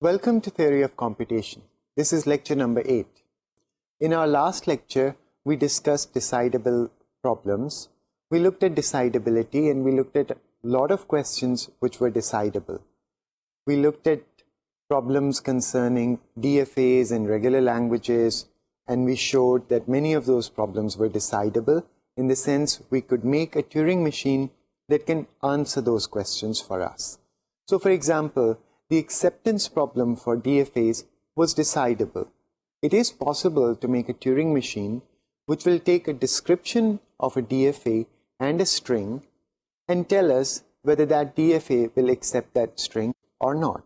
Welcome to Theory of Computation. This is lecture number 8. In our last lecture, we discussed decidable problems. We looked at decidability and we looked at a lot of questions which were decidable. We looked at problems concerning DFAs and regular languages, and we showed that many of those problems were decidable in the sense we could make a Turing machine that can answer those questions for us. So, for example, the acceptance problem for DFAs was decidable. It is possible to make a Turing machine which will take a description of a DFA and a string and tell us whether that DFA will accept that string or not.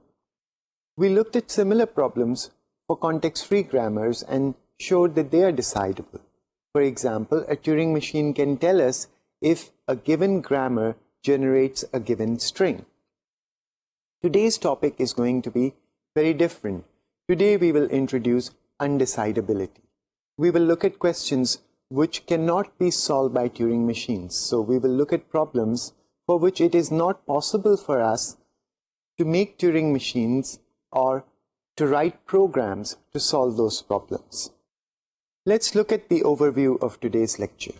We looked at similar problems for context-free grammars and showed that they are decidable. For example, a Turing machine can tell us if a given grammar generates a given string. Today's topic is going to be very different. Today we will introduce undecidability. We will look at questions which cannot be solved by Turing machines. So we will look at problems for which it is not possible for us to make Turing machines or to write programs to solve those problems. Let's look at the overview of today's lecture.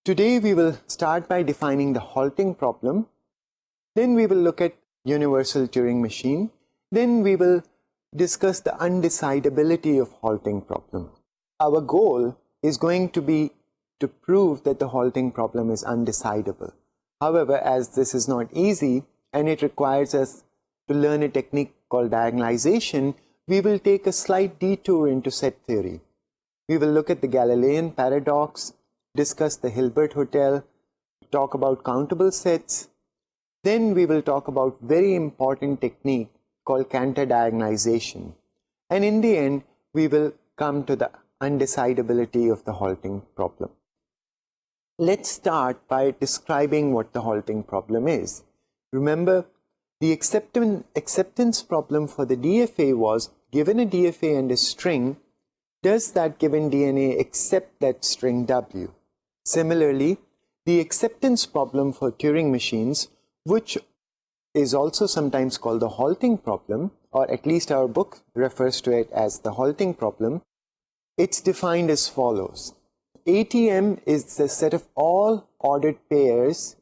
Today we will start by defining the halting problem. Then we will look at universal Turing machine. Then we will discuss the undecidability of halting problem. Our goal is going to be to prove that the halting problem is undecidable. However, as this is not easy and it requires us to learn a technique called diagonalization, we will take a slight detour into set theory. We will look at the Galilean Paradox, discuss the Hilbert Hotel, talk about countable sets. Then we will talk about very important technique called counter-diagonalization. And in the end, we will come to the undecidability of the halting problem. Let's start by describing what the halting problem is. Remember, the acceptance problem for the DFA was, given a DFA and a string, does that given DNA accept that string W? Similarly, the acceptance problem for Turing machines, which is also sometimes called the halting problem, or at least our book refers to it as the halting problem, it's defined as follows. ATM is the set of all ordered pairs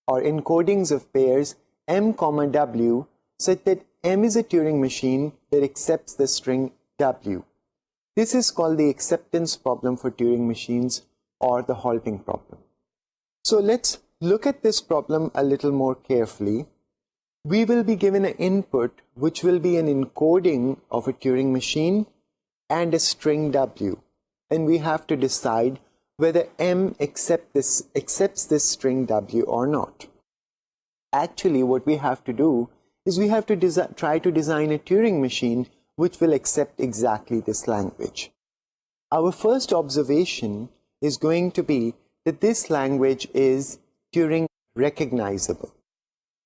or encodings of pairs M, W such that M is a Turing machine that accepts the string W. This is called the acceptance problem for Turing machines or the halting problem. So let's look at this problem a little more carefully. We will be given an input which will be an encoding of a Turing machine and a string W. And we have to decide whether M accepts this string W or not. Actually, what we have to do is we have to try to design a Turing machine which will accept exactly this language. Our first observation is going to be that this language is Turing recognizable.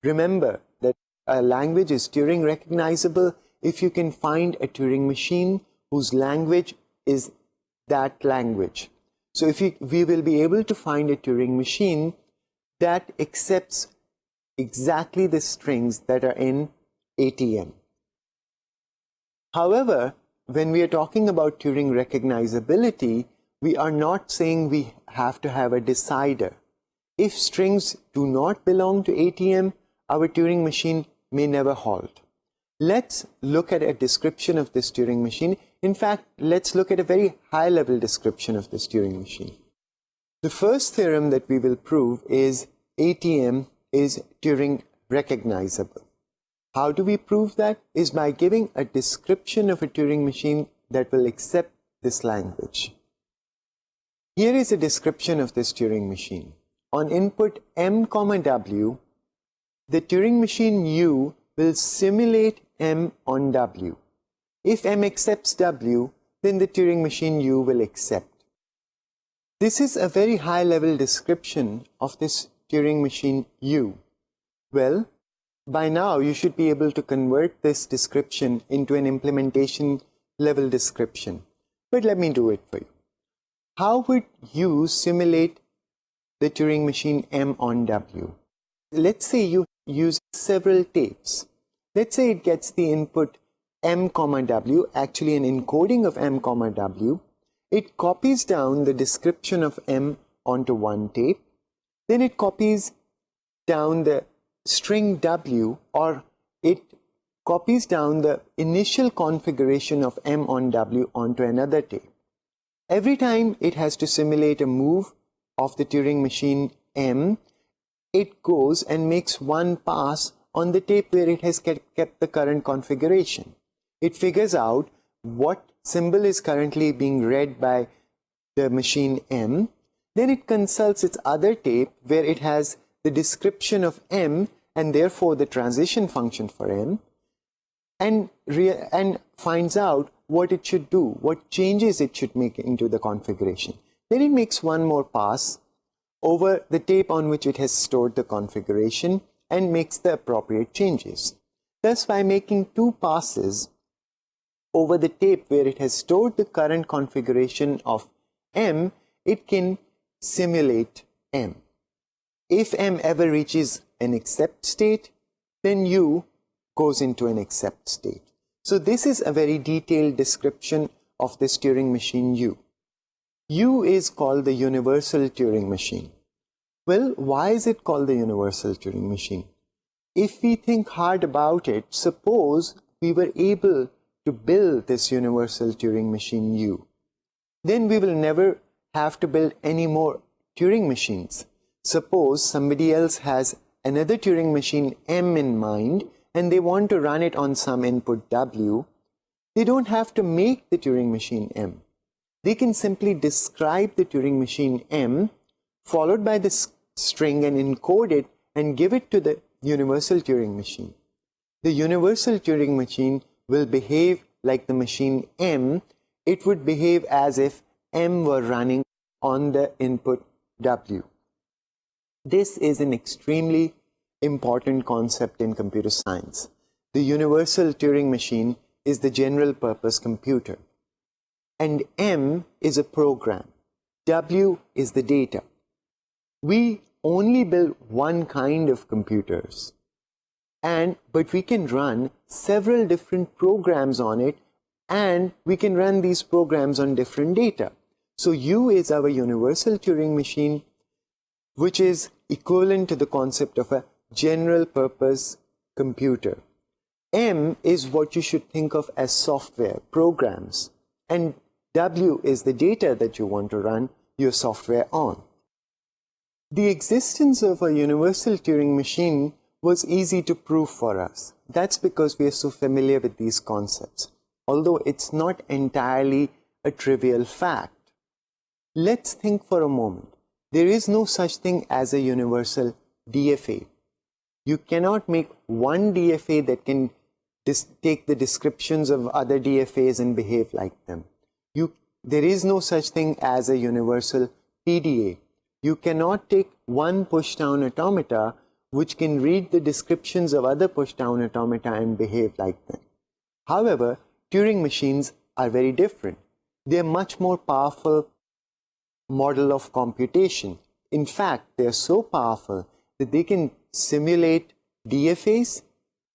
Remember that a language is Turing recognizable if you can find a Turing machine whose language is that language. So if we will be able to find a Turing machine that accepts exactly the strings that are in ATM. However, when we are talking about Turing recognizability, we are not saying we have to have a decider. If strings do not belong to ATM, our Turing machine may never halt. Let's look at a description of this Turing machine. In fact, let's look at a very high-level description of this Turing machine. The first theorem that we will prove is ATM is Turing recognizable. How do we prove that? Is by giving a description of a Turing machine that will accept this language. Here is a description of this Turing machine. On input M, W, the Turing machine U will simulate M on W. If M accepts W, then the Turing machine U will accept. This is a very high-level description of this Turing machine U. Well, by now you should be able to convert this description into an implementation level description. But let me do it for you. How would you simulate the Turing machine M on W? Let's say you use several tapes. Let's say it gets the input m comma w, actually an encoding of m comma w. It copies down the description of m onto one tape. Then it copies down the string w, or it copies down the initial configuration of m on w onto another tape. Every time it has to simulate a move of the Turing machine m, it goes and makes one pass on the tape where it has kept the current configuration. It figures out what symbol is currently being read by the machine m. Then it consults its other tape where it has the description of m and therefore the transition function for m, and finds out what it should do, what changes it should make into the configuration. Then it makes one more pass over the tape on which it has stored the configuration and makes the appropriate changes. Thus, by making two passes over the tape where it has stored the current configuration of m, it can simulate m. If m ever reaches an accept state, then u goes into an accept state. So this is a very detailed description of this Turing machine U. U is called the universal Turing machine. Well, why is it called the universal Turing machine? If we think hard about it, suppose we were able to build this universal Turing machine U, then we will never have to build any more Turing machines. Suppose somebody else has another Turing machine M in mind and they want to run it on some input W, they don't have to make the Turing machine M. They can simply describe the Turing machine M followed by the string and encode it and give it to the universal Turing machine. The universal Turing machine will behave like the machine M. It would behave as if M were running on the input W. This is an extremely important concept in computer science. The universal Turing machine is the general purpose computer, and M is a program. W is the data. We only build one kind of computers, but we can run several different programs on it, and we can run these programs on different data. So U is our universal Turing machine, which is equivalent to the concept of a general purpose computer. M is what you should think of as software, programs, and W is the data that you want to run your software on. The existence of a universal Turing machine was easy to prove for us. That's because we are so familiar with these concepts, although it's not entirely a trivial fact. Let's think for a moment. There is no such thing as a universal DFA. You cannot make one DFA that can take the descriptions of other DFAs and behave like them. There is no such thing as a universal PDA. You cannot take one push-down automata which can read the descriptions of other push-down automata and behave like them. However, Turing machines are very different. They are much more powerful model of computation. In fact, they are so powerful that they can simulate DFAs.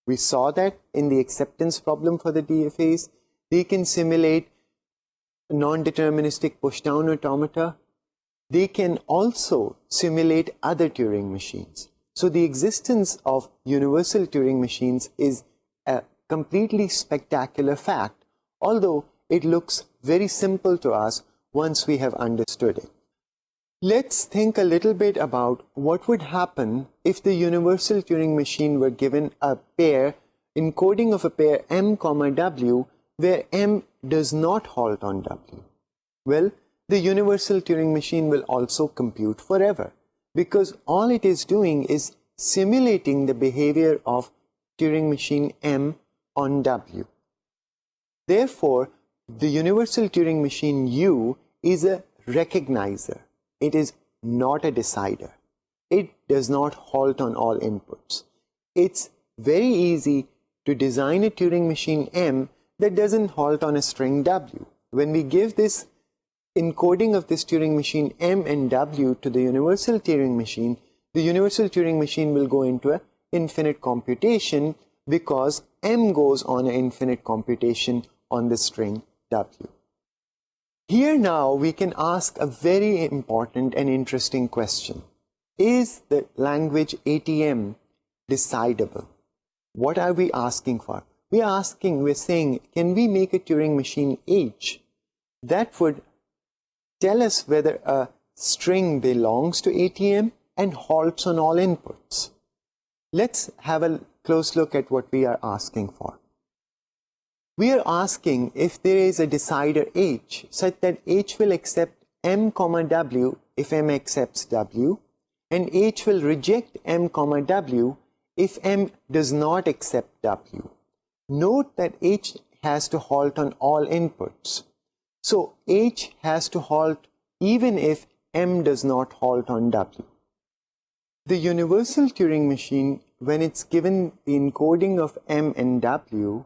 We saw that in the acceptance problem for the DFAs. They can simulate non-deterministic push-down automata. They can also simulate other Turing machines. So the existence of universal Turing machines is a completely spectacular fact, although it looks very simple to us once we have understood it. Let's think a little bit about what would happen if the universal Turing machine were given a pair, encoding of a pair M, W, where M does not halt on W. Well, the universal Turing machine will also compute forever, because all it is doing is simulating the behavior of Turing machine M on W. Therefore, the universal Turing machine U is a recognizer. It is not a decider. It does not halt on all inputs. It's very easy to design a Turing machine M that doesn't halt on a string W. When we give this encoding of this Turing machine M and W to the universal Turing machine, the universal Turing machine will go into an infinite computation because m goes on an infinite computation on the string w. Here now we can ask a very important and interesting question. Is the language ATM decidable? What are we asking for? We're saying, can we make a Turing machine H that would tell us whether a string belongs to ATM and halts on all inputs? Let's have a close look at what we are asking for. We are asking if there is a decider H such that H will accept m, w if m accepts w, and H will reject m, w if m does not accept w. Note that H has to halt on all inputs. So H has to halt even if m does not halt on w. The universal Turing machine, when it's given the encoding of m and w,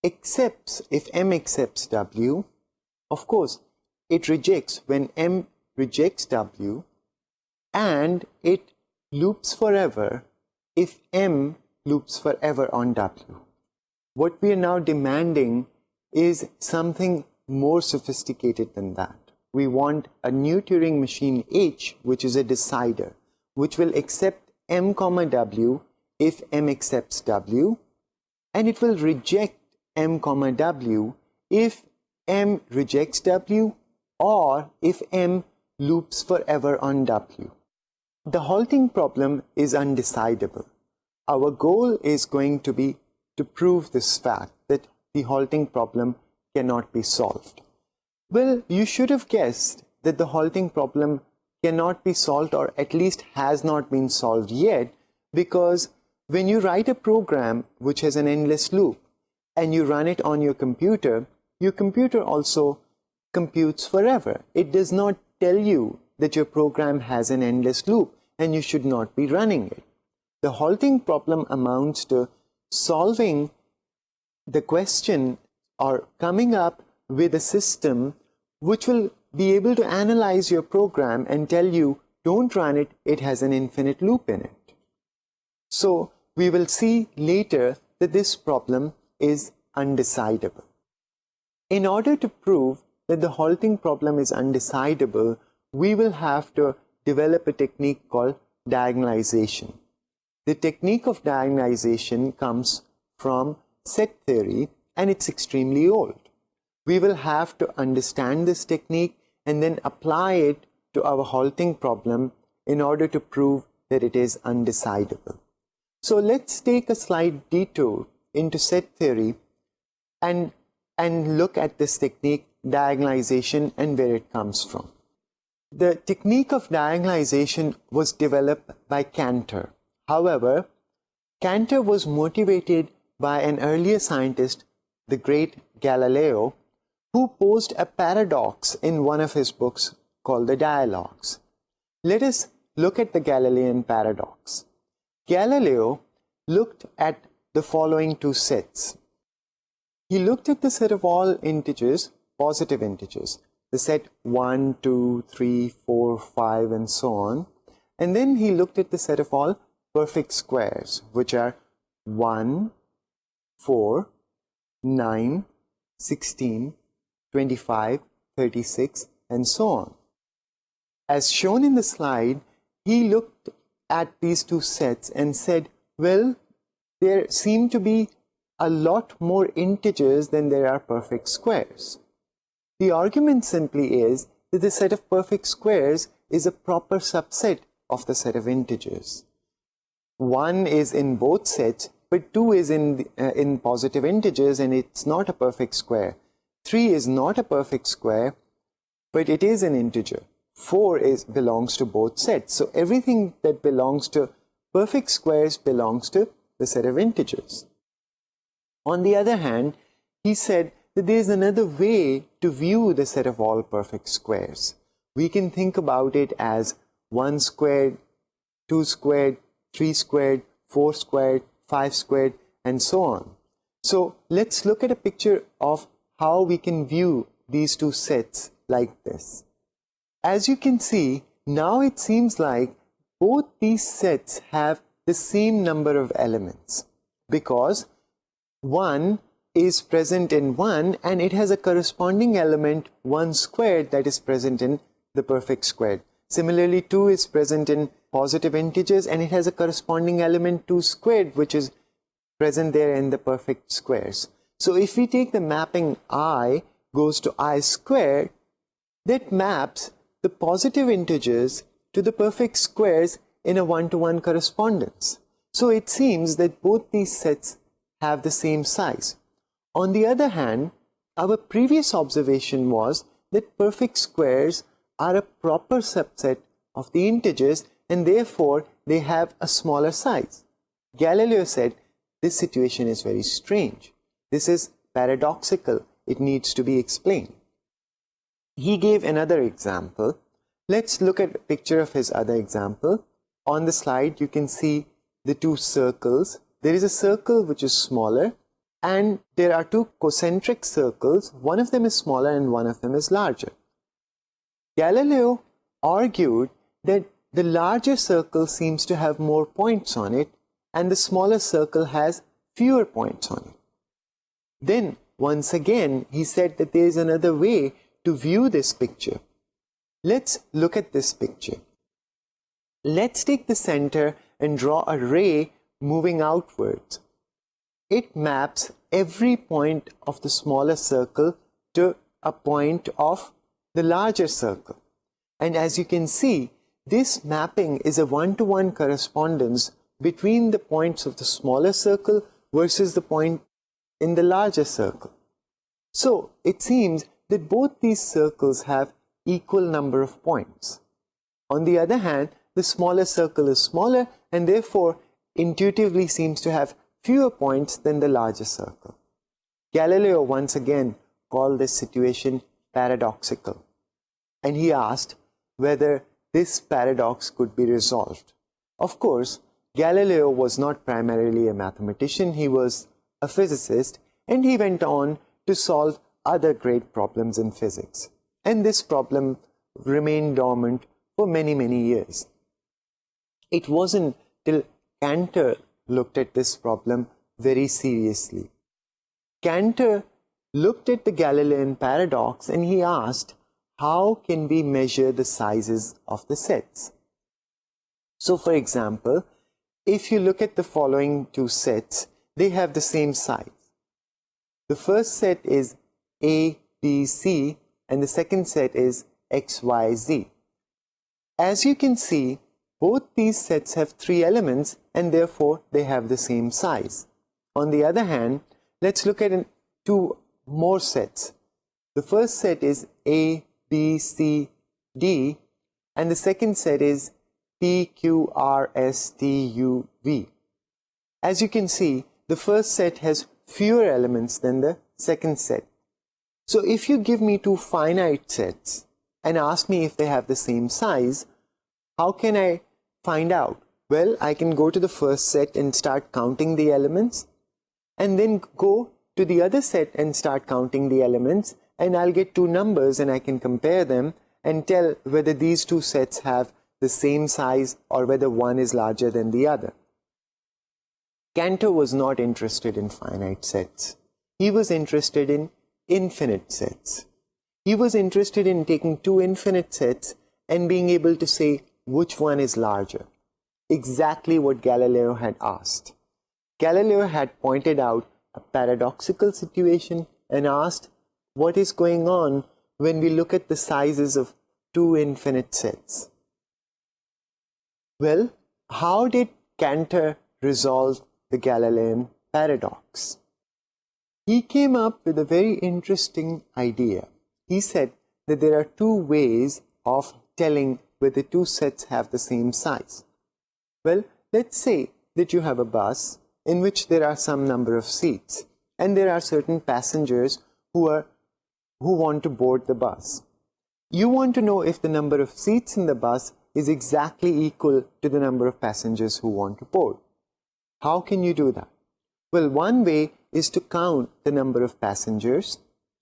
accepts if m accepts w. Of course, it rejects when m rejects w, and it loops forever if m loops forever on w. What we are now demanding is something more sophisticated than that. We want a new Turing machine H, which is a decider, which will accept m, w if m accepts w, and it will reject m, w if m rejects w or if m loops forever on w. The halting problem is undecidable. Our goal is going to be to prove this fact that the halting problem cannot be solved. Well, you should have guessed that the halting problem cannot be solved, or at least has not been solved yet, because when you write a program which has an endless loop and you run it on your computer also computes forever. It does not tell you that your program has an endless loop and you should not be running it. The halting problem amounts to solving the question or coming up with a system which will be able to analyze your program and tell you, don't run it, it has an infinite loop in it. So we will see later that this problem is undecidable. In order to prove that the halting problem is undecidable, we will have to develop a technique called diagonalization. The technique of diagonalization comes from set theory, and it's extremely old. We will have to understand this technique and then apply it to our halting problem in order to prove that it is undecidable. So let's take a slight detour into set theory and look at this technique, diagonalization, and where it comes from. The technique of diagonalization was developed by Cantor. However, Cantor was motivated by an earlier scientist, the great Galileo, who posed a paradox in one of his books called the Dialogues. Let us look at the Galilean Paradox. Galileo looked at the following two sets. He looked at the set of all integers, positive integers, the set 1, 2, 3, 4, 5, and so on. And then he looked at the set of all perfect squares, which are 1, 4, 9, 16, 25, 36, and so on. As shown in the slide, he looked at these two sets and said, well, there seem to be a lot more integers than there are perfect squares. The argument simply is that the set of perfect squares is a proper subset of the set of integers. 1 is in both sets, but 2 is in positive integers, and it's not a perfect square. 3 is not a perfect square, but it is an integer. 4 belongs to both sets. So everything that belongs to perfect squares belongs to the set of integers. On the other hand, he said that there is another way to view the set of all perfect squares. We can think about it as 1 squared, 2 squared, 3 squared, 4 squared, 5 squared, and so on. So let's look at a picture of how we can view these two sets like this. As you can see, now it seems like both these sets have the same number of elements, because 1 is present in 1 and it has a corresponding element 1 squared that is present in the perfect squared. Similarly, 2 is present in positive integers and it has a corresponding element 2 squared which is present there in the perfect squares. So if we take the mapping I goes to I squared, that maps the positive integers to the perfect squares in a one-to-one correspondence. So it seems that both these sets have the same size. On the other hand, our previous observation was that perfect squares are a proper subset of the integers and therefore they have a smaller size. Galileo said this situation is very strange. This is paradoxical. It needs to be explained. He gave another example. Let's look at a picture of his other example. On the slide, you can see the two circles. There is a circle which is smaller, and there are two concentric circles. One of them is smaller and one of them is larger. Galileo argued that the larger circle seems to have more points on it, and the smaller circle has fewer points on it. Then, once again, he said that there is another way to view this picture. Let's look at this picture. Let's take the center and draw a ray moving outwards. It maps every point of the smaller circle to a point of the larger circle. And as you can see, this mapping is a one-to-one correspondence between the points of the smaller circle versus the point in the larger circle. So it seems that both these circles have equal number of points. On the other hand, the smaller circle is smaller and therefore intuitively seems to have fewer points than the larger circle. Galileo once again called this situation paradoxical, and he asked whether this paradox could be resolved. Of course, Galileo was not primarily a mathematician, he was a physicist, and he went on to solve other great problems in physics. And this problem remained dormant for many, many years. It wasn't till Cantor looked at this problem very seriously. Cantor looked at the Galilean paradox and he asked, how can we measure the sizes of the sets? So for example, if you look at the following two sets, they have the same size. The first set is A, B, C, and the second set is X, Y, Z. As you can see, both these sets have three elements and therefore they have the same size. On the other hand, let's look at two more sets. The first set is A, B, C, D, and the second set is P, Q, R, S, T, U, V. As you can see, the first set has fewer elements than the second set. So if you give me two finite sets and ask me if they have the same size, how can I find out? Well, I can go to the first set and start counting the elements, and then go to the other set and start counting the elements, and I'll get two numbers and I can compare them and tell whether these two sets have the same size or whether one is larger than the other. Cantor was not interested in finite sets. He was interested in infinite sets. He was interested in taking two infinite sets and being able to say which one is larger. Exactly what Galileo had asked. Galileo had pointed out a paradoxical situation and asked what is going on when we look at the sizes of two infinite sets. Well, how did Cantor resolve the Galilean paradox? He came up with a very interesting idea. He said that there are two ways of telling whether two sets have the same size. Well, let's say that you have a bus in which there are some number of seats and there are certain passengers who want to board the bus. You want to know if the number of seats in the bus is exactly equal to the number of passengers who want to board. How can you do that? Well, one way is to count the number of passengers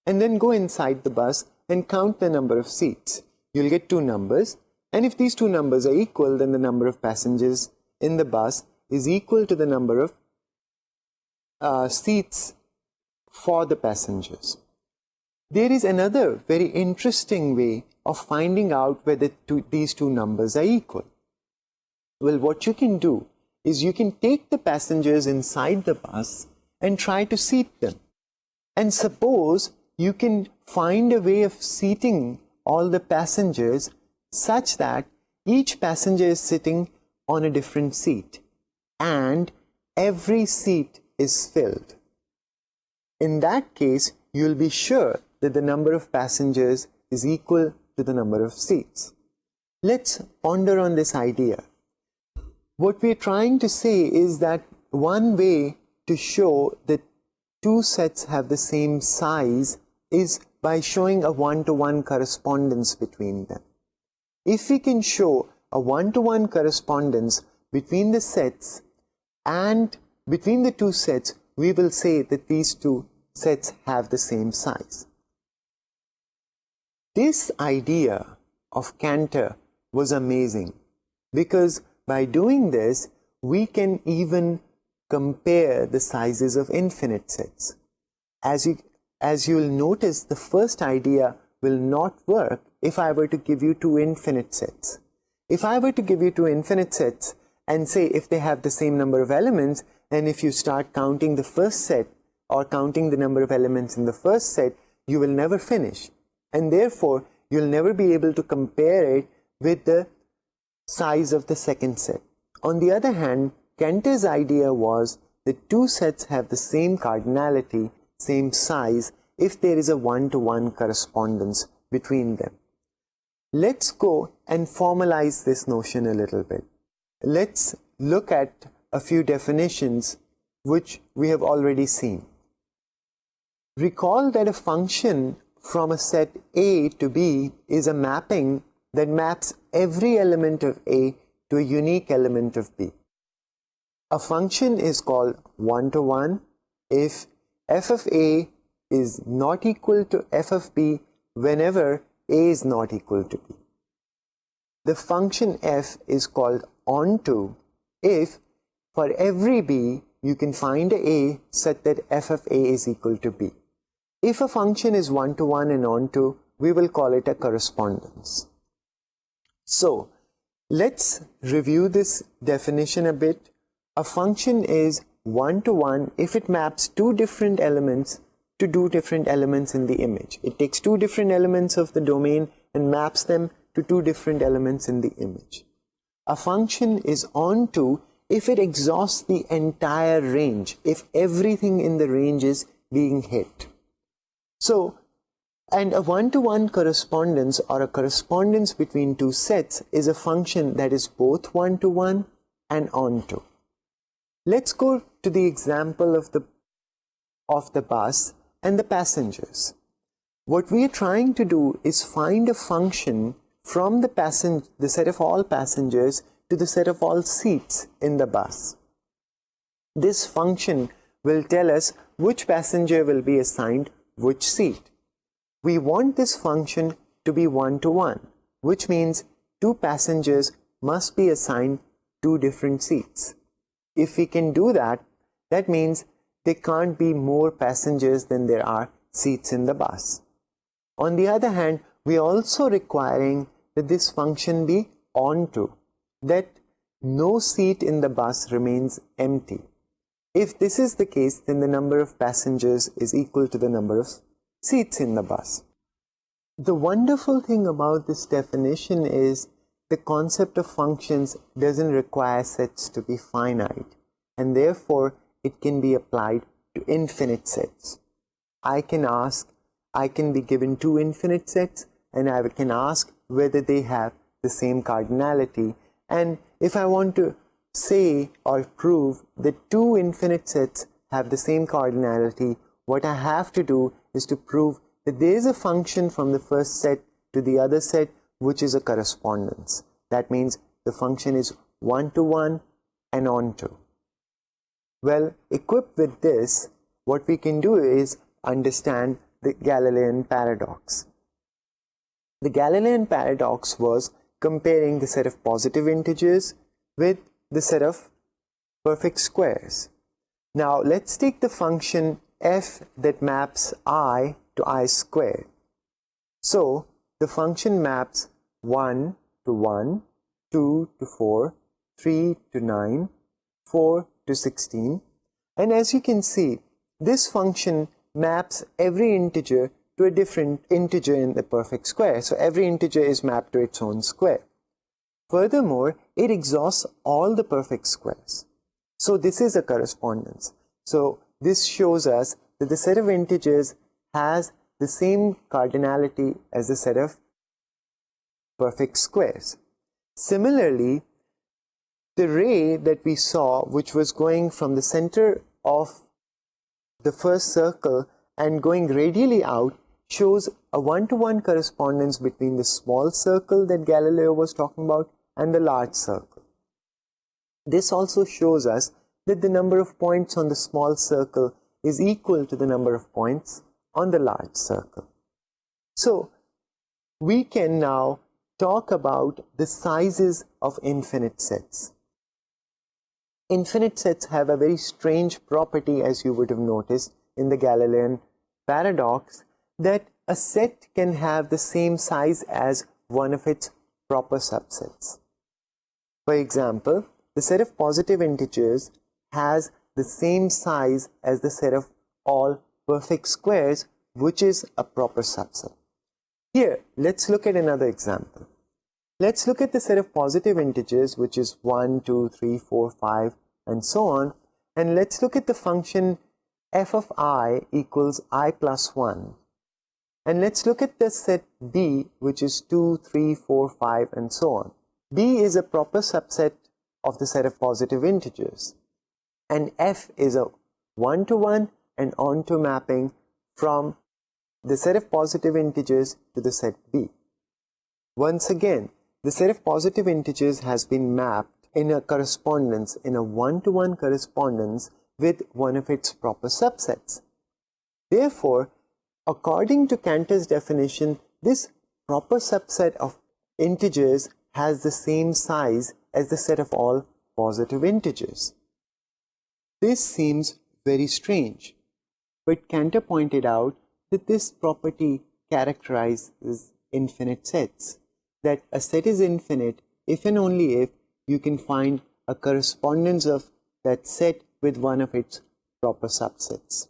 and then go inside the bus and count the number of seats. You'll get two numbers, and if these two numbers are equal, then the number of passengers in the bus is equal to the number of seats for the passengers. There is another very interesting way of finding out whether these two numbers are equal. Well, what you can do is you can take the passengers inside the bus and try to seat them. And suppose you can find a way of seating all the passengers such that each passenger is sitting on a different seat and every seat is filled. In that case, you'll be sure that the number of passengers is equal to the number of seats. Let's ponder on this idea. What we're trying to say is that one way to show that two sets have the same size is by showing a one-to-one correspondence between them. If we can show a one-to-one correspondence between the sets and between the two sets, we will say that these two sets have the same size. This idea of Cantor was amazing because by doing this, we can even compare the sizes of infinite sets. As you'll notice, the first idea will not work if I were to give you two infinite sets. If I were to give you two infinite sets and say if they have the same number of elements, and if you start counting the first set or counting the number of elements in the first set, you will never finish. And therefore, you'll never be able to compare it with the size of the second set. On the other hand, Cantor's idea was that two sets have the same cardinality, same size, if there is a one-to-one correspondence between them. Let's go and formalize this notion a little bit. Let's look at a few definitions which we have already seen. Recall that a function from a set A to B is a mapping that maps every element of A to a unique element of B. A function is called one-to-one if f of A is not equal to f of B whenever A is not equal to B. The function f is called onto if for every B you can find A such that f of A is equal to B. If a function is one-to-one and onto, we will call it a correspondence. So, let's review this definition a bit. A function is one-to-one if it maps two different elements to two different elements in the image. It takes two different elements of the domain and maps them to two different elements in the image. A function is onto if it exhausts the entire range, if everything in the range is being hit. So, and a one-to-one correspondence or a correspondence between two sets is a function that is both one-to-one and onto. Let's go to the example of the bus and the passengers. What we are trying to do is find a function from the set of all passengers to the set of all seats in the bus. This function will tell us which passenger will be assigned which seat. We want this function to be one-to-one, which means two passengers must be assigned two different seats. If we can do that, that means there can't be more passengers than there are seats in the bus. On the other hand, we are also requiring that this function be onto, that no seat in the bus remains empty. If this is the case, then the number of passengers is equal to the number of seats in the bus. The wonderful thing about this definition is the concept of functions doesn't require sets to be finite, and therefore it can be applied to infinite sets. I can be given two infinite sets, and I can ask whether they have the same cardinality. And if I want to say or prove that two infinite sets have the same cardinality, what I have to do is to prove that there is a function from the first set to the other set which is a correspondence. That means the function is one-to-one and onto. Well, equipped with this, what we can do is understand the Galilean paradox. The Galilean paradox was comparing the set of positive integers with the set of perfect squares. Now let's take the function f that maps I to I squared. So the function maps 1 to 1, 2 to 4, 3 to 9, 4 to 16. And as you can see, this function maps every integer to a different integer in the perfect square. So every integer is mapped to its own square. Furthermore, it exhausts all the perfect squares. So this is a correspondence. So this shows us that the set of integers has the same cardinality as the set of perfect squares. Similarly, the ray that we saw, which was going from the center of the first circle and going radially out, shows a one-to-one correspondence between the small circle that Galileo was talking about and the large circle. This also shows us that the number of points on the small circle is equal to the number of points on the large circle. So we can now talk about the sizes of infinite sets. Infinite sets have a very strange property, as you would have noticed in the Galilean Paradox, that a set can have the same size as one of its proper subsets. For example, the set of positive integers has the same size as the set of all perfect squares, which is a proper subset. Here, let's look at another example. Let's look at the set of positive integers, which is 1, 2, 3, 4, 5, and so on. And let's look at the function f of I equals I plus 1. And let's look at the set B, which is 2, 3, 4, 5, and so on. B is a proper subset of the set of positive integers. And f is a one-to-one and onto mapping from the set of positive integers to the set B. Once again, the set of positive integers has been mapped in a correspondence, in a one-to-one correspondence with one of its proper subsets. Therefore, according to Cantor's definition, this proper subset of integers has the same size as the set of all positive integers. This seems very strange, but Cantor pointed out that this property characterizes infinite sets, that a set is infinite if and only if you can find a correspondence of that set with one of its proper subsets.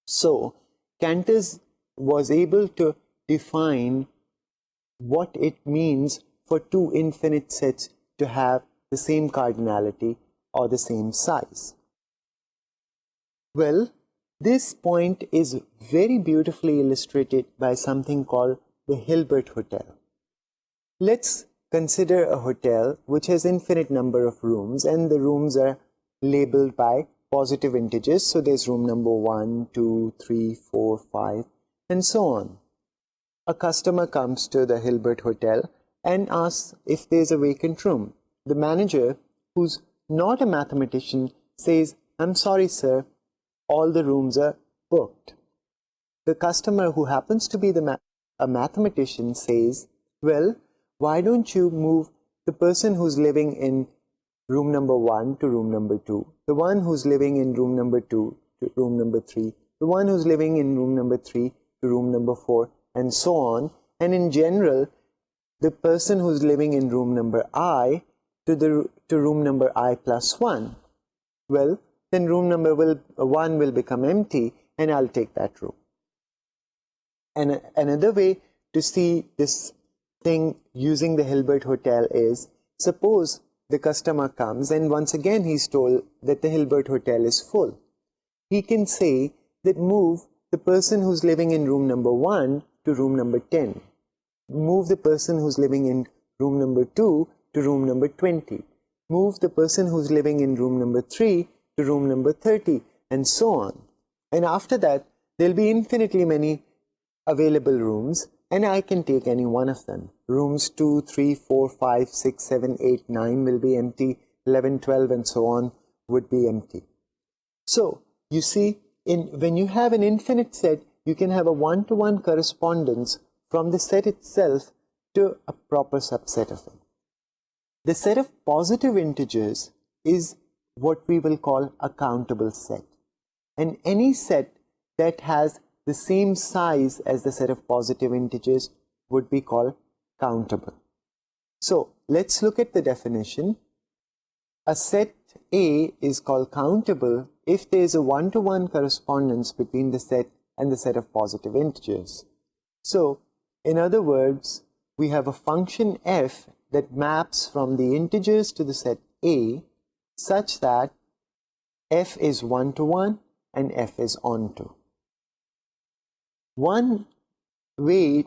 So, Cantor was able to define what it means for two infinite sets to have the same cardinality or the same size. Well, this point is very beautifully illustrated by something called the Hilbert Hotel. Let's consider a hotel which has infinite number of rooms, and the rooms are labeled by positive integers. So there's room number 1, 2, 3, 4, 5, and so on. A customer comes to the Hilbert Hotel and asks if there's a vacant room. The manager, who's not a mathematician, says, "I'm sorry, sir, all the rooms are booked." The customer, who happens to be a mathematician, says, "Well, why don't you move the person who's living in room number 1 to room number 2, the one who's living in room number 2 to room number 3, the one who's living in room number 3 to room number 4, and so on. And in general, the person who's living in room number I to room number I plus 1. Well, then room number 1 will become empty, and I'll take that room." And another way to see this thing using the Hilbert Hotel is, suppose the customer comes and once again he's told that the Hilbert Hotel is full. He can say that move the person who's living in room number 1 to room number 10. Move the person who's living in room number 2 to room number 20. Move the person who's living in room number 3 to room number 30, and so on. And after that, there'll be infinitely many available rooms, and I can take any one of them. Rooms 2, 3, 4, 5, 6, 7, 8, 9 will be empty, 11, 12, and so on would be empty. So, you see, when you have an infinite set, you can have a one-to-one correspondence from the set itself to a proper subset of it. The set of positive integers is what we will call a countable set. And any set that has the same size as the set of positive integers would be called countable. So let's look at the definition. A set A is called countable if there is a one-to-one correspondence between the set and the set of positive integers. So, in other words, we have a function f that maps from the integers to the set A such that f is one-to-one and f is onto. One way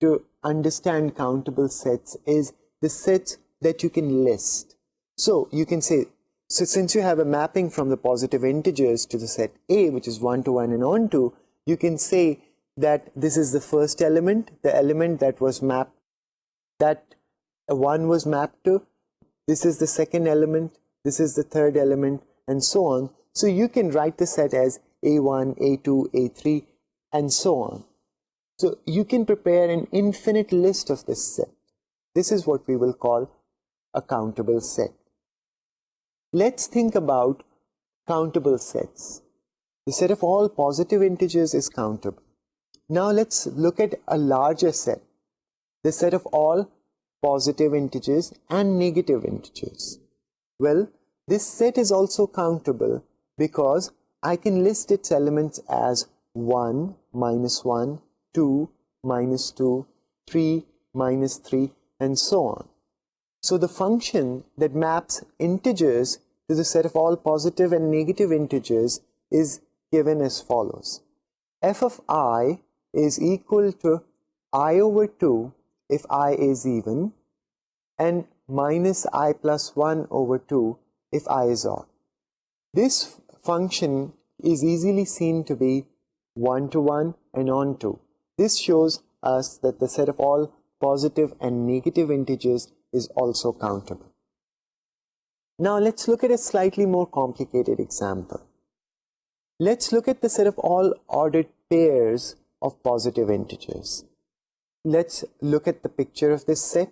to understand countable sets is the sets that you can list. So you can say, so since you have a mapping from the positive integers to the set A, which is one-to-one and onto, you can say that this is the first element, the element that was mapped, that 1 was mapped to, this is the second element, this is the third element, and so on. So you can write the set as A1, A2, A3, and so on. So you can prepare an infinite list of this set. This is what we will call a countable set. Let's think about countable sets. The set of all positive integers is countable. Now let's look at a larger set, the set of all positive integers and negative integers. Well, this set is also countable because I can list its elements as 1, minus 1, 2, minus 2, 3, minus 3, and so on. So the function that maps integers to the set of all positive and negative integers is given as follows. F of I is equal to I over 2 if I is even, and minus I plus 1 over 2 if I is odd. This function is easily seen to be one-to-one and onto. This shows us that the set of all positive and negative integers is also countable. Now let's look at a slightly more complicated example. Let's look at the set of all ordered pairs of positive integers. Let's look at the picture of this set.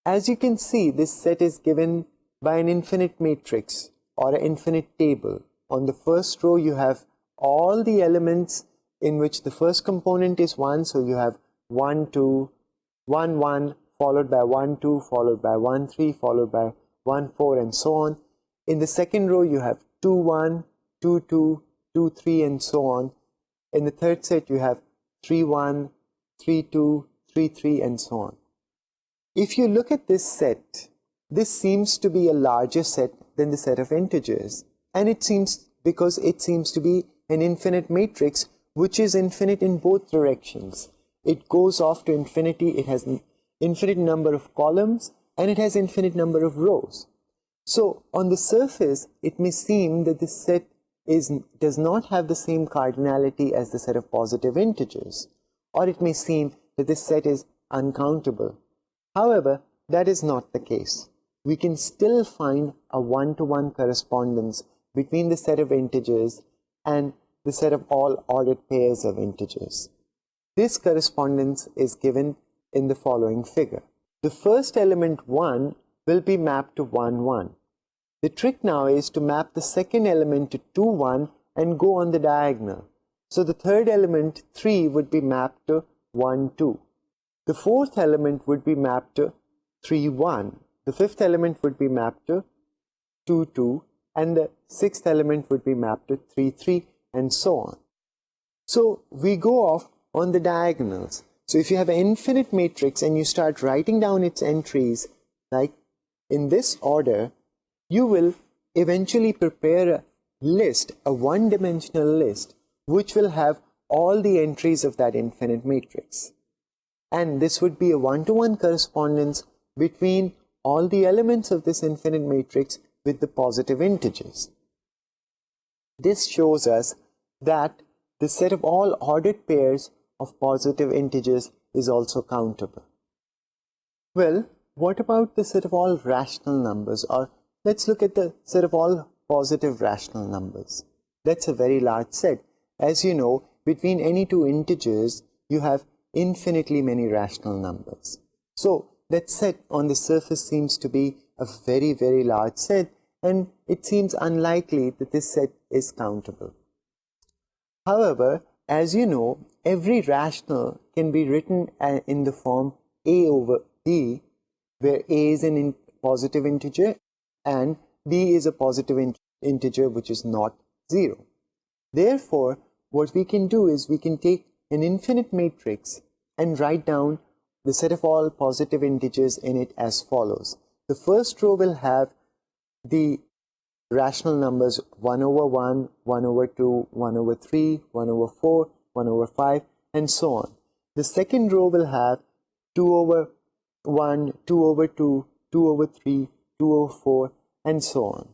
As you can see, this set is given by an infinite matrix or an infinite table. On the first row you have all the elements in which the first component is 1, so you have 1, 2, 1, 1, followed by 1, 2, followed by 1, 3, followed by 1, 4, and so on. In the second row you have 2, 1, 2, 2, 2, 3, and so on. In the third set you have 3, 1, 3, 2, 3, 3, and so on. If you look at this set, this seems to be a larger set than the set of integers, and it seems because it seems to be an infinite matrix which is infinite in both directions. It goes off to infinity, it has an infinite number of columns, and it has infinite number of rows. So on the surface it may seem that this set does not have the same cardinality as the set of positive integers, or it may seem that this set is uncountable. However, that is not the case. We can still find a one-to-one correspondence between the set of integers and the set of all ordered pairs of integers. This correspondence is given in the following figure. The first element 1 will be mapped to 1, 1. The trick now is to map the second element to 2, 1 and go on the diagonal. So the third element 3 would be mapped to 1, 2. The fourth element would be mapped to 3, 1. The fifth element would be mapped to 2, 2. And the sixth element would be mapped to 3, 3, and so on. So we go off on the diagonals. So if you have an infinite matrix and you start writing down its entries, like in this order, you will eventually prepare a list, a one-dimensional list, which will have all the entries of that infinite matrix. And this would be a one-to-one correspondence between all the elements of this infinite matrix with the positive integers. This shows us that the set of all ordered pairs of positive integers is also countable. Well, what about the set of all rational numbers? Or let's look at the set of all positive rational numbers. That's a very large set. As you know, between any two integers, you have infinitely many rational numbers. So that set on the surface seems to be a very, very large set, and it seems unlikely that this set is countable. However, as you know, every rational can be written in the form a over b, where a is a positive integer and b is a positive integer which is not 0. Therefore, what we can do is we can take an infinite matrix and write down the set of all positive integers in it as follows. The first row will have the rational numbers 1 over 1, 1 over 2, 1 over 3, 1 over 4, 1 over 5, and so on. The second row will have 2 over 1, 2 over 2, 2 over 3, 2 over 4, and so on.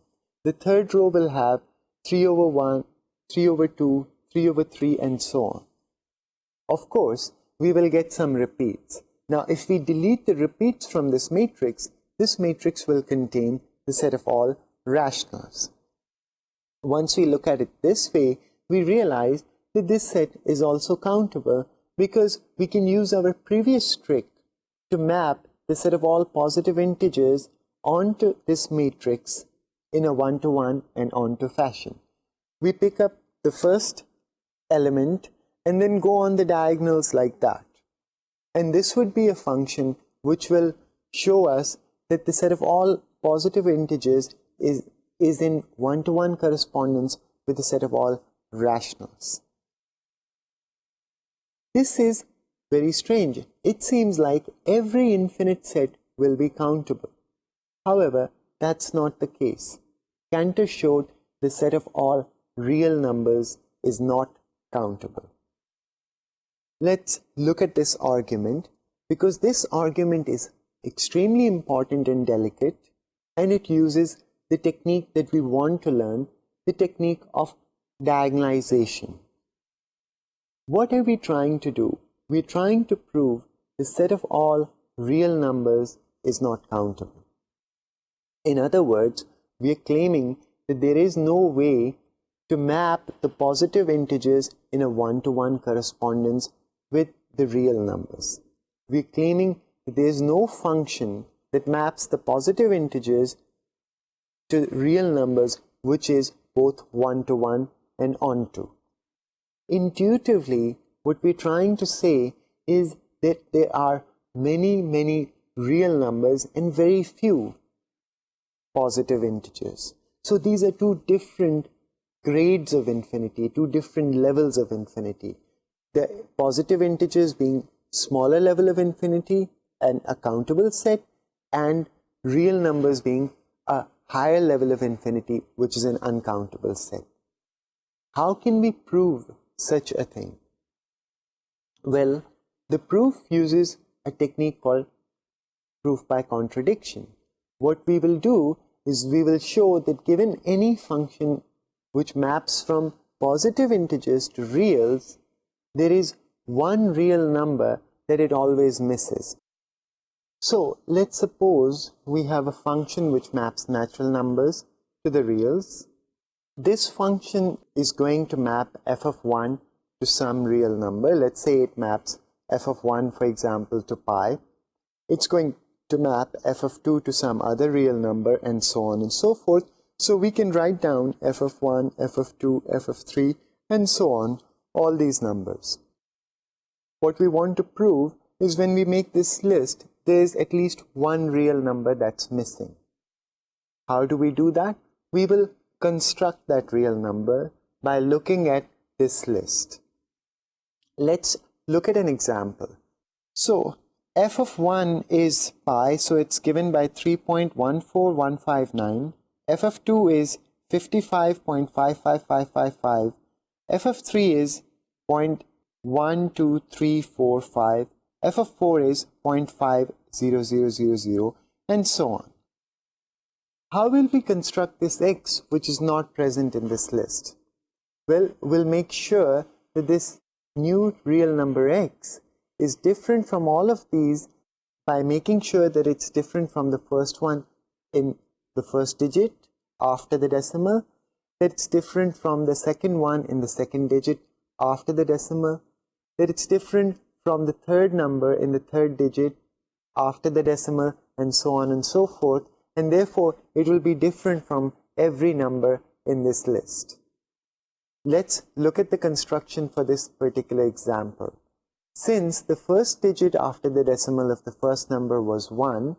The third row will have 3 over 1, 3 over 2, 3 over 3, and so on. Of course, we will get some repeats. Now, if we delete the repeats from this matrix will contain the set of all rationals. Once we look at it this way, we realize that this set is also countable because we can use our previous trick to map the set of all positive integers onto this matrix in a one-to-one and onto fashion. We pick up the first element and then go on the diagonals like that. And this would be a function which will show us that the set of all positive integers is in one-to-one correspondence with the set of all rationals. This is very strange. It seems like every infinite set will be countable. However, that's not the case. Cantor showed the set of all real numbers is not countable. Let's look at this argument, because this argument is extremely important and delicate, and it uses the technique that we want to learn, the technique of diagonalization. What are we trying to do? We're trying to prove the set of all real numbers is not countable. In other words, we are claiming that there is no way to map the positive integers in a one-to-one correspondence with the real numbers. We're claiming that there is no function that maps the positive integers to real numbers which is both one-to-one and onto. Intuitively, what we're trying to say is that there are many real numbers and very few positive integers. So these are two different grades of infinity, two different levels of infinity. The positive integers being smaller level of infinity, an accountable set, and real numbers being a higher level of infinity, which is an uncountable set. How can we prove such a thing? Well, the proof uses a technique called proof by contradiction. What we will do is we will show that given any function which maps from positive integers to reals, there is one real number that it always misses. So let's suppose we have a function which maps natural numbers to the reals. This function is going to map f of 1 to some real number. Let's say it maps f of 1, for example, to pi. It's going to map f of 2 to some other real number, and so on and so forth. So we can write down f of 1, f of 2, f of 3, and so on, all these numbers. What we want to prove is when we make this list, there is at least one real number that's missing. How do we do that? We will construct that real number by looking at this list. Let's look at an example. So f of 1 is pi, so it's given by 3.14159. F of 2 is 55.55555. F of 3 is 0.12345. F of 4 is 0.50000, and so on. How will we construct this x which is not present in this list? Well, we'll make sure that this new real number x is different from all of these by making sure that it's different from the first one in the first digit after the decimal, that it's different from the second one in the second digit after the decimal, that it's different from the third number in the third digit after the decimal, and so on and so forth, and therefore it will be different from every number in this list. Let's look at the construction for this particular example. Since the first digit after the decimal of the first number was 1,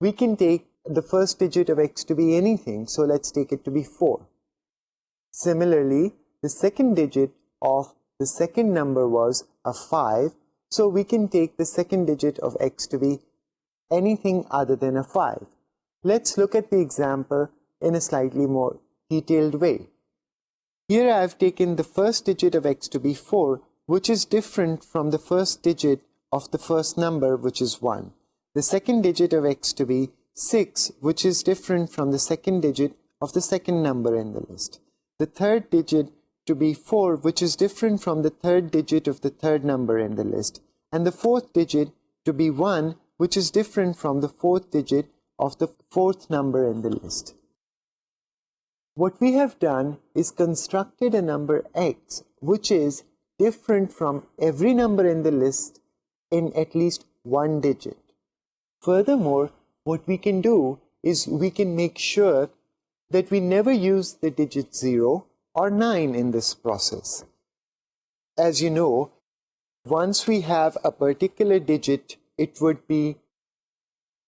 we can take the first digit of x to be anything, so let's take it to be 4. Similarly, the second digit of the second number was a 5, so we can take the second digit of x to be anything other than a 5. Let's look at the example in a slightly more detailed way. Here I have taken the first digit of x to be 4, which is different from the first digit of the first number, which is 1. The second digit of x to be 6, which is different from the second digit of the second number in the list. The third digit to be 4, which is different from the third digit of the third number in the list. And the fourth digit to be 1, which is different from the fourth digit of the fourth number in the list. What we have done is constructed a number x, which is different from every number in the list in at least one digit. Furthermore, what we can do is we can make sure that we never use the digit 0 or 9 in this process. As you know, once we have a particular digit, it would be,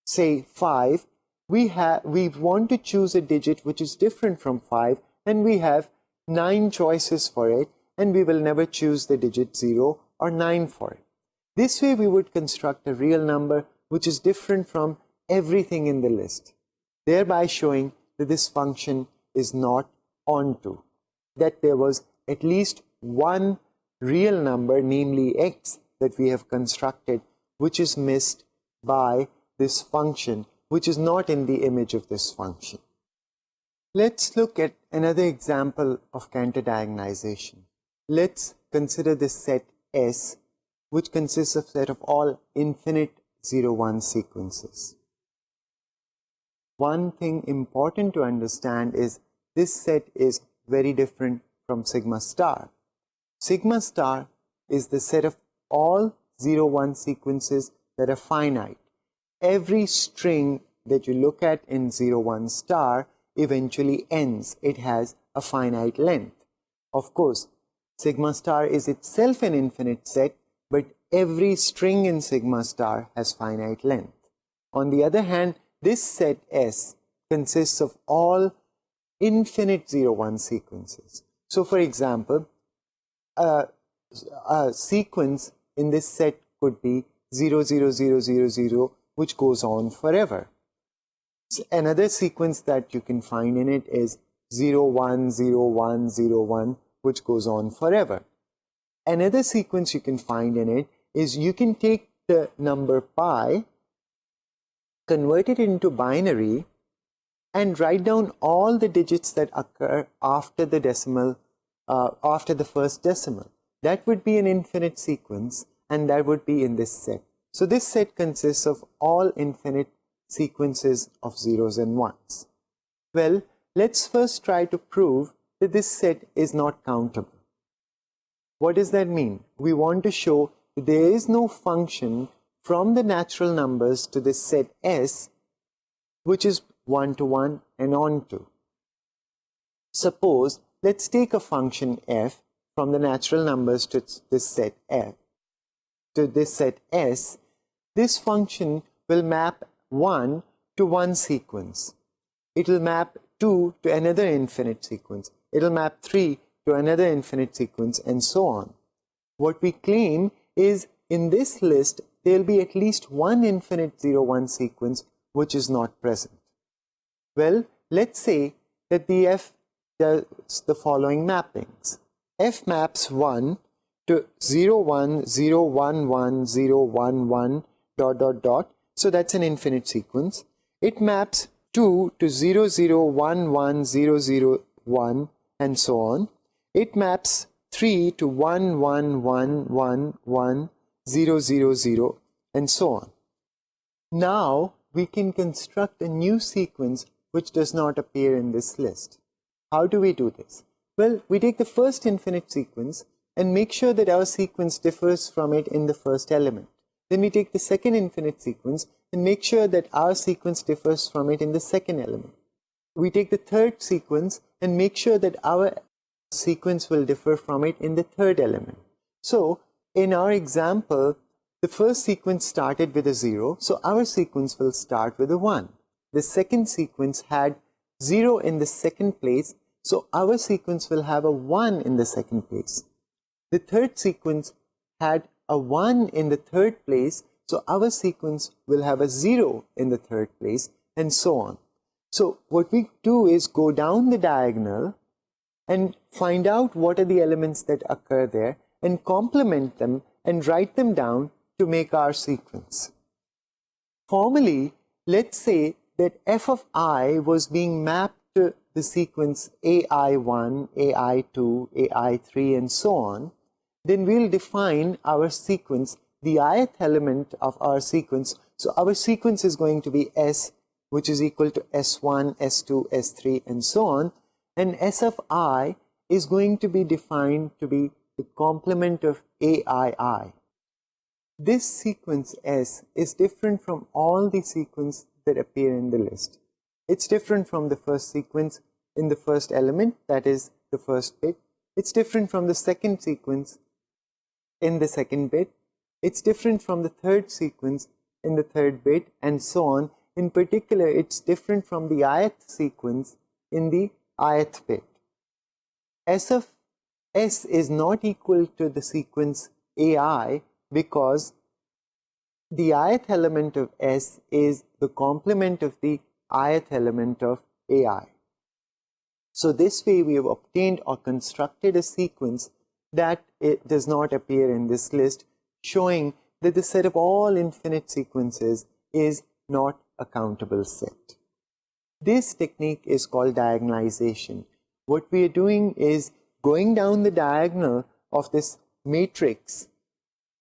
say, 5. We want to choose a digit which is different from 5, and we have 9 choices for it, and we will never choose the digit 0 or 9 for it. This way we would construct a real number which is different from everything in the list, thereby showing that this function is not onto, that there was at least one real number, namely x, that we have constructed, which is missed by this function, which is not in the image of this function. Let's look at another example of counter-diagonalization. Let's consider this set S, which consists of a set of all infinite 0-1 sequences. One thing important to understand is this set is very different from sigma star. Sigma star is the set of all 0-1 sequences that are finite. Every string that you look at in 0-1 star eventually ends. It has a finite length. Of course, sigma star is itself an infinite set, but every string in sigma star has finite length. On the other hand, this set S consists of all infinite 0-1 sequences. So, for example, a sequence in this set could be 0, 0, 0, 0, 0, which goes on forever. Another sequence that you can find in it is 0, 1, 0, 1, 0, 1, which goes on forever. Another sequence you can find in it is you can take the number pi, convert it into binary, and write down all the digits that occur after the decimal, after the first decimal. That would be an infinite sequence, and that would be in this set. So this set consists of all infinite sequences of zeros and ones. Well, let's first try to prove that this set is not countable. What does that mean? We want to show that there is no function from the natural numbers to this set S which is 1 to 1 and on to. Suppose, let's take a function f from the natural numbers to this set f, to this set S. This function will map 1 to one sequence. It will map 2 to another infinite sequence. It will map 3 to another infinite sequence, and so on. What we claim is in this list there will be at least one infinite 0-1 sequence which is not present. Well, let's say that the f does the following mappings. F maps 1 to 0, 1, 0, 1, 1, 0, 1, 1, dot, dot, dot. So that's an infinite sequence. It maps 2 to 0, 0, 1, 1, 0, 0, 1, and so on. It maps 3 to 1, 1, 1, 1, 1, 0, 0, 0, and so on. Now we can construct a new sequence which does not appear in this list. How do we do this? Well, we take the first infinite sequence and make sure that our sequence differs from it in the first element. Then we take the second infinite sequence and make sure that our sequence differs from it in the second element. we take the third sequence and make sure that our sequence will differ from it in the third element. So in our example, the first sequence started with a 0, so our sequence will start with a 1. The second sequence had 0 in the second place, so our sequence will have a 1 in the second place. The third sequence had a 1 in the third place, so our sequence will have a 0 in the third place, and so on. So what we do is go down the diagonal and find out what are the elements that occur there and complement them and write them down to make our sequence. Formally, let's say that f of I was being mapped to the sequence AI1, AI2, AI3 and so on. Then we'll define our sequence, the ith element of our sequence. So our sequence is going to be S, which is equal to S1, S2, S3 and so on. And S of I is going to be defined to be the complement of AII. This sequence S is different from all the sequences that appear in the list. It's different from the first sequence in the first element, that is the first bit. It's different from the second sequence in the second bit. It's different from the third sequence in the third bit and so on. In particular, it's different from the ith sequence in the ith bit. S of S is not equal to the sequence AI because the ith element of S is the complement of the ith element of AI. So this way we have obtained or constructed a sequence that it does not appear in this list, showing that the set of all infinite sequences is not a countable set. This technique is called diagonalization. What we are doing is going down the diagonal of this matrix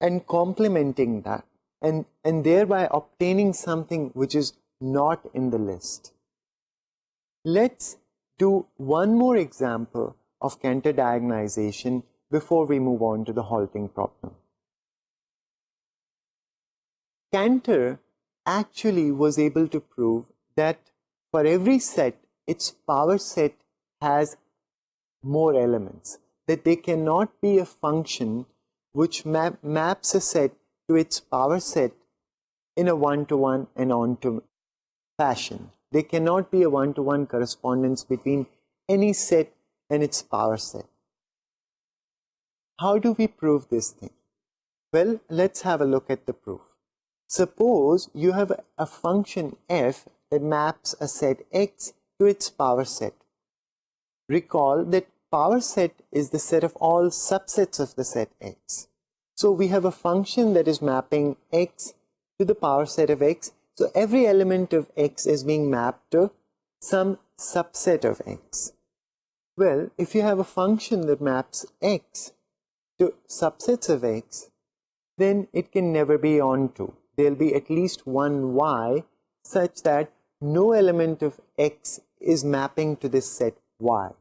and complementing that and thereby obtaining something which is not in the list. Let's do one more example of Cantor diagonalization before we move on to the halting problem. Cantor actually was able to prove that for every set, its power set has more elements, that there cannot be a function which maps a set to its power set in a one-to-one and onto fashion. There cannot be a one-to-one correspondence between any set and its power set. How do we prove this thing? Well, let's have a look at the proof. Suppose you have a function f that maps a set x to its power set. Recall that power set is the set of all subsets of the set x. So we have a function that is mapping x to the power set of x. So every element of x is being mapped to some subset of x. Well, if you have a function that maps x to subsets of x, then it can never be onto. There'll be at least one y such that no element of x is mapping to this set y.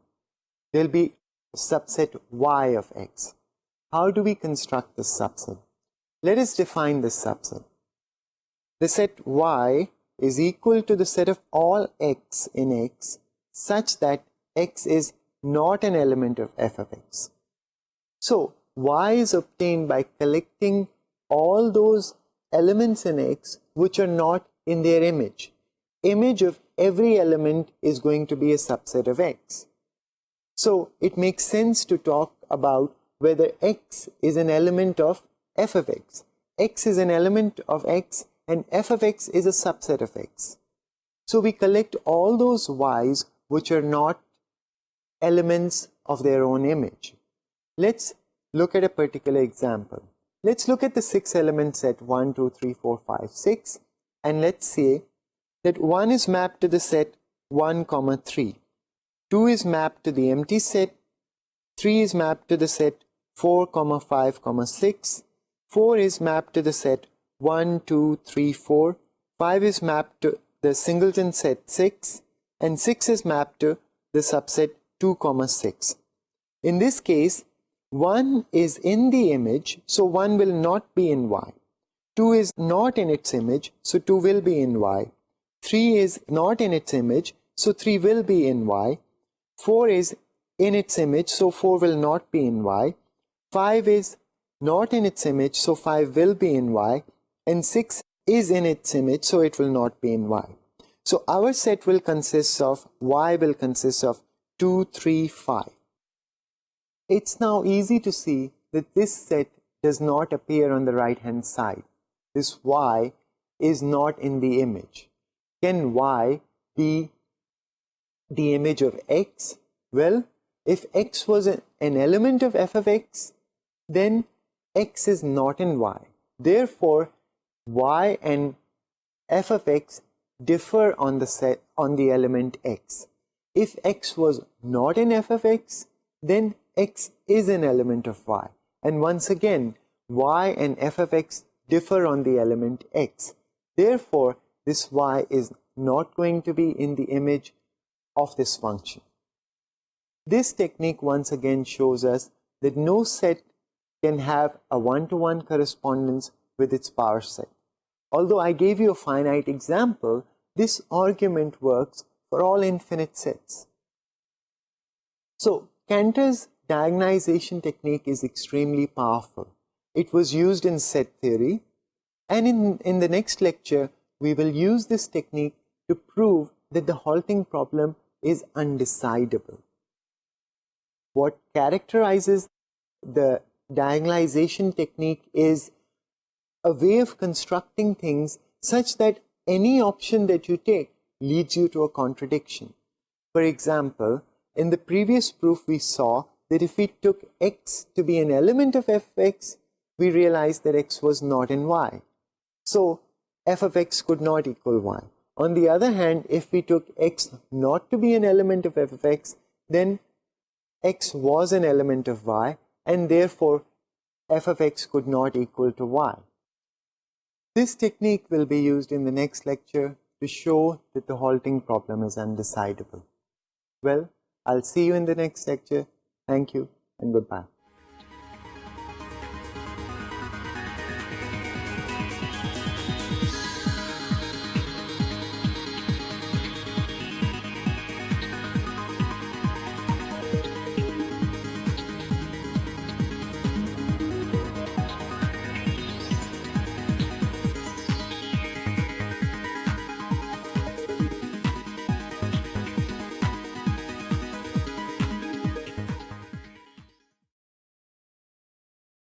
There'll be a subset y of x. How do we construct this subset? Let us define this subset. The set y is equal to the set of all x in x such that x is not an element of f of x. So y is obtained by collecting all those elements in x which are not in their image. Image of every element is going to be a subset of x. So it makes sense to talk about whether x is an element of f of x. X is an element of x and f of x is a subset of x. So we collect all those y's which are not elements of their own image. Let's look at a particular example. Let's look at the 6 element set 1, 2, 3, 4, 5, 6 and let's say that 1 is mapped to the set 1, 3. 2 is mapped to the empty set. 3 is mapped to the set 4, 5, 6. 4 is mapped to the set 1, 2, 3, 4. 5 is mapped to the singleton set 6 and 6 is mapped to the subset 2, 6. In this case, 1 is in the image, so 1 will not be in y. 2 is not in its image, so 2 will be in y. 3 is not in its image, so 3 will be in Y. 4 is in its image, so 4 will not be in Y. 5 is not in its image, so 5 will be in Y. And 6 is in its image, so it will not be in Y. So our set will consist of, Y will consist of 2, 3, 5. It's now easy to see that this set does not appear on the right hand side. This Y is not in the image. Can Y be the image of X? Well, if X was an element of f of X, then X is not in Y. Therefore, Y and f of X differ on the element X. If X was not in f of X, then X is an element of Y. And once again, Y and f of X differ on the element X. Therefore, this Y is not going to be in the image of this function. This technique once again shows us that no set can have a one-to-one correspondence with its power set. Although I gave you a finite example, this argument works for all infinite sets. So, Cantor's diagonalization technique is extremely powerful. It was used in set theory, and in the next lecture, we will use this technique to prove that the halting problem is undecidable. What characterizes the diagonalization technique is a way of constructing things such that any option that you take leads you to a contradiction. For example, in the previous proof we saw that if we took X to be an element of f of X, we realized that X was not in Y. So, f of X could not equal Y. On the other hand, if we took X not to be an element of f of X, then X was an element of Y, and therefore f of X could not equal to Y. This technique will be used in the next lecture to show that the halting problem is undecidable. Well, I'll see you in the next lecture. Thank you and goodbye.